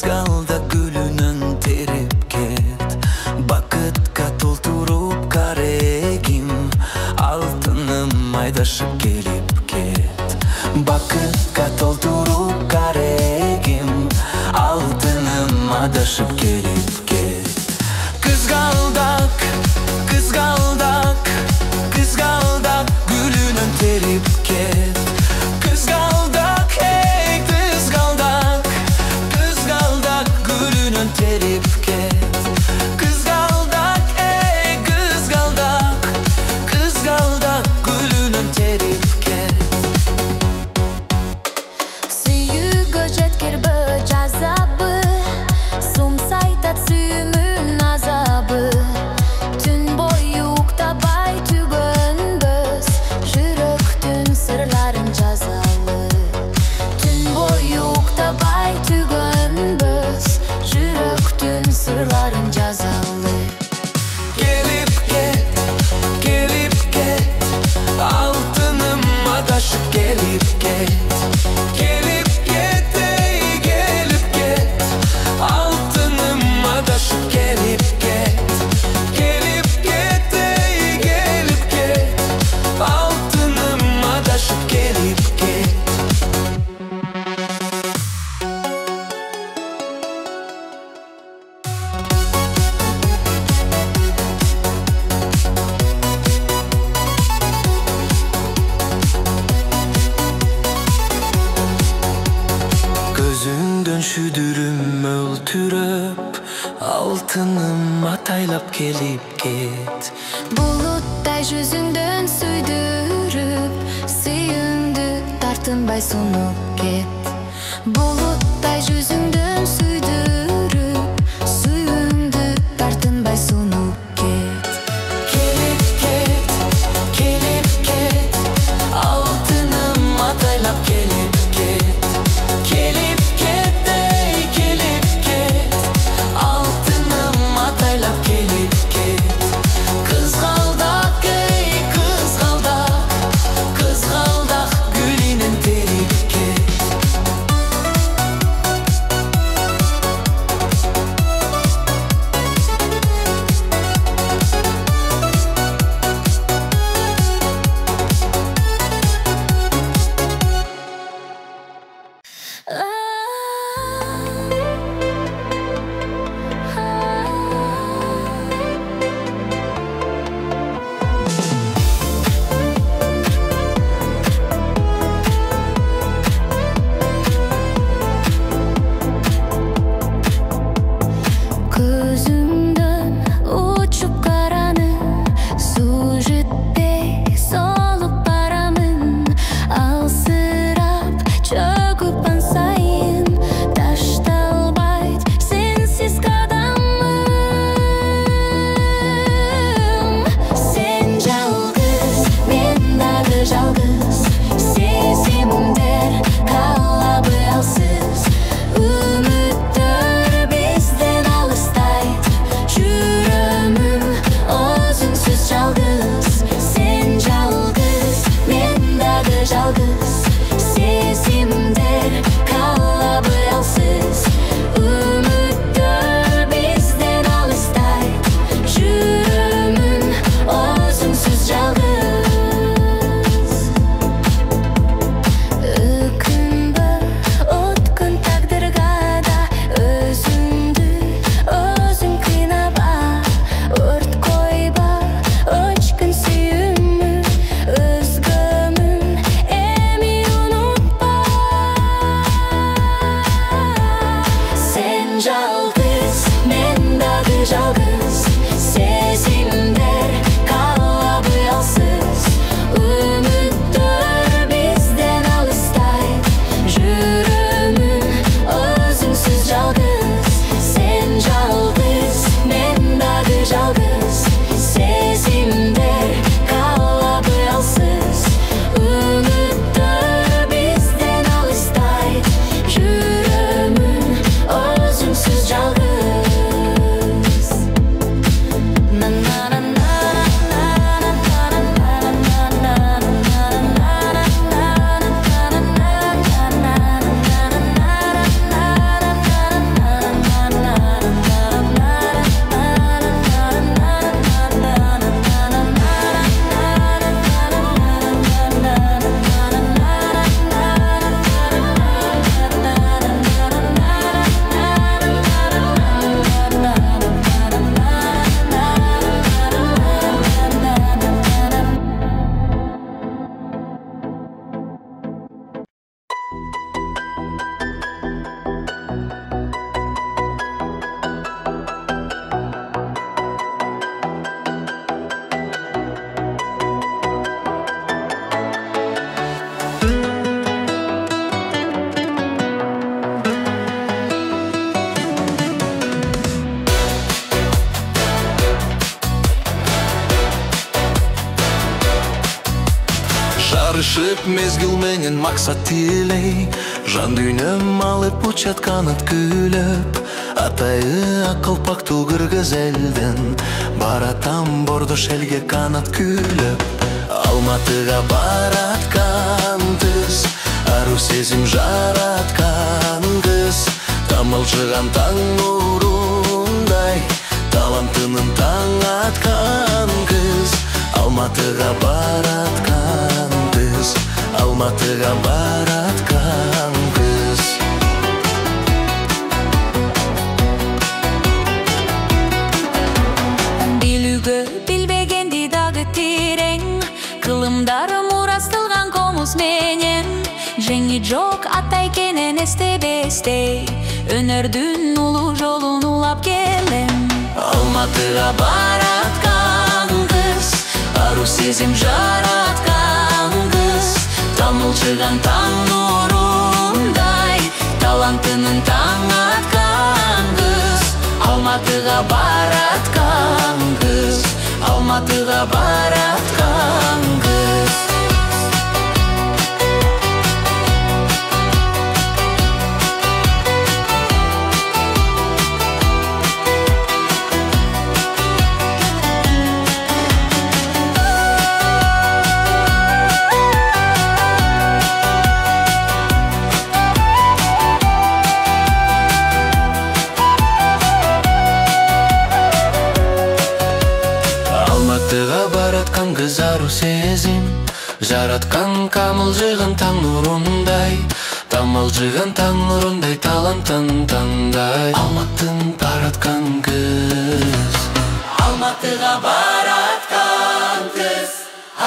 Kızgalda gülünün terip ket, bakıtка толтуруп карегим, алтыным айдашып келип кет. Bakıtка толтуруп карегим, алтыным айдашып келип кет. Kızgaldak, kızgaldak, kızgaldak gülünün terip ket. Kızgaldak, hey kızgaldak, kızgaldak gülünün terip ket. Kızgaldak, hey kızgaldak, kızgaldak gülünün terip ket. Suyuga jetkir bir azabı, sumsaytat suyumun azabı. Tün boyu uktabay tügönböz, жүрөктүн sırların jazalı. Tün boyu uktabay tügönböz, жүрөктүн sırların jazalı. Gelip ket, gelip ket, altınım adaşıp gelip ket. Gelip ket, ey gelip ket, altınım adaşıp gelip ket. Gelip ket, ey gelip ket, altınım adaşıp gelip ket. Gözünden şüdürüm öltürüp, altınım ataylap gelip ket. Bulutтай жүзүңдөн сүйдүрүп, сүйүңдү тартынбай сунуп кет. Bulutтай жүзүңдөн сүйдүрүп, сүйүңдү тартынбай сунуп кет. Gelip ket, gelip ket, altınım ataylap gelip ket. Gelip ket, ey gelip ket, altınım ataylap gelip ket. Kızgaldak, ey kızgaldak, kızgaldak gülünün terip ket. Көзүмдөн учуп каранын, суу жетпей солуп барамын. Алсырап чөгүп ансайын, ташталбайт сенсиз кадамым. Сен жалгыз, мен дагы жалгыз, сезимдер калабы алсыз. Үмүттөр бизден алыстайт, жүрөмүн өзүңсүз жалгыз. Сен жалгыз, мен дагы жалгыз, сезимдер калабы алсыз. Үмүттөр бизден алыстайт, жүрөмүн өзүңсүз жалгыз. Өкүнбө өткөн тагдырга да, өзүңдү өзүң кыйнаба. Өрт койбо өчкүн сүйүүмү, өзгөмүн эми унутпа. Сен жалгыз, мен дагы жалгыз, сезимдер калабы алсыз. Үмүттөр бизден алыстайт, жүрөмүн өзүңсүз жалгыз. Сен жалгыз, мен дагы жалгыз, сезимдер калабы алсыз. Үмүттөр бизден алыстайт, жүрөмүн өзүңсүз жалгыз. менен максат тилей, жан дүйнөм алып учат канат күлөп. Атайы акылпактуу кыргызелден баратам бордош элге канат күлөп. Алматыга бараткан кыз, ару сезим жараткан кыз, тамылжыган таң нурундай талантынын таң аткан кыз. Алматыга бараткан кыз, Алматыга бараткан кыз. Билүүгө билбегенди дагы терең, кылымдарым урастылган комуз менен. Жеңи жок атай кенен эстебестей, өнөрдүн улуу жолун улап келем. Алматыга бараткан кыз, ару сезим жараткан кыз, тамылжыган таң нурундай талантынын таң аткан кыз. Алматыга бараткан кыз, Алматыга бараткан кыз. Алматыга бараткан кыз, ару сезим жараткан, камылжыган таң нурундай, тамылжыган таң нурундай талантын таңдай. Алматын бараткан кыз. Алматыга бараткан кыз,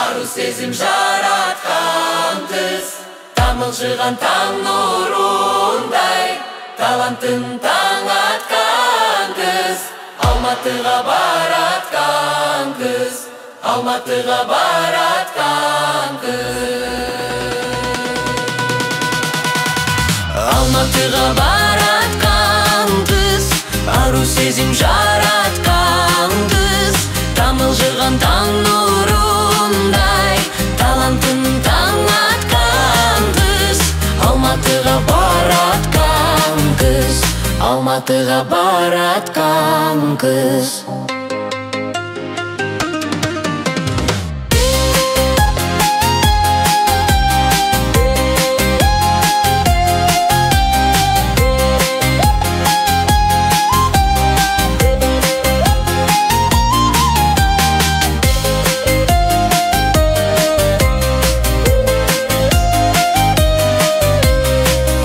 ару сезим жараткан кыз, тамылжыган таң нурундай талантын таң аткан кыз. Алматыга бараткан кыз, Алматыга бараткан кыз. Алматыга бараткан кыз, ару сезим жараткан кыз, тамылжыган таң нурундай талантын таң аткан кыз. Алматыга бараткан кыз, Алматыга бараткан кыз.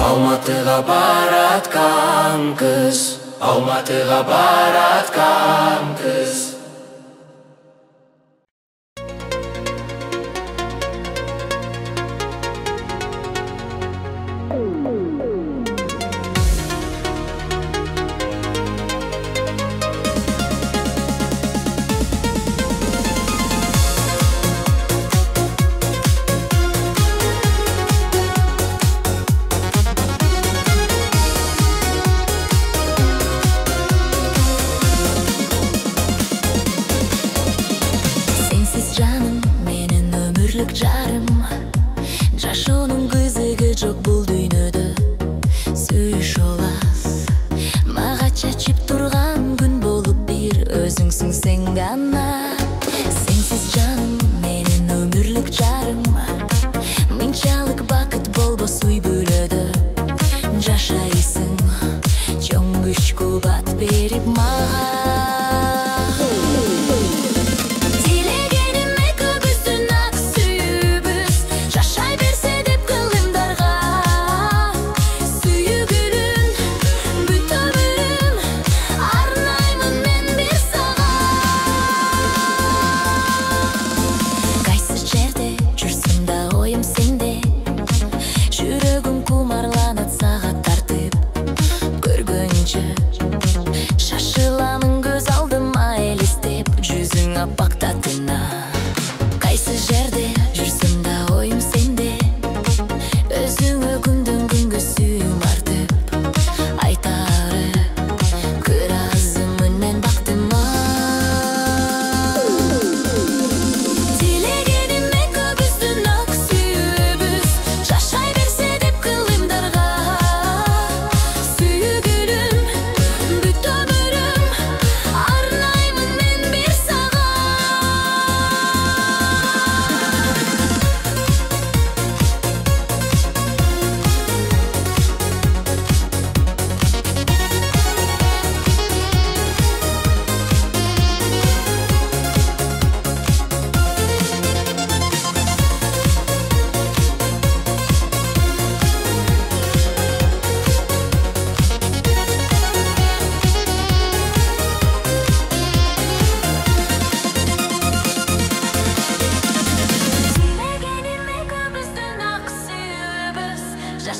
Алматыга бараткан кыз, Алматыга бараткан кыз. Жарым, жашоонун кызыгы жок бул дүйнөдө. Сүйүш олас, мага чачып турган күн болуп бир өзүңсүң сен гана. Сенсиз жаным, менин өмүрлүк жарым, мынчалык бакыт болбос үй бүлөдө. Жашайсың, чоң күч кубат берип мага. Шашыламын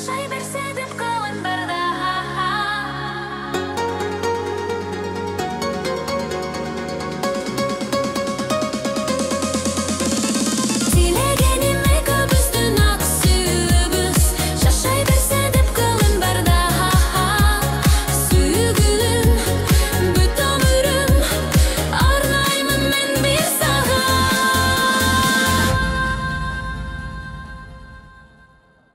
жашай бер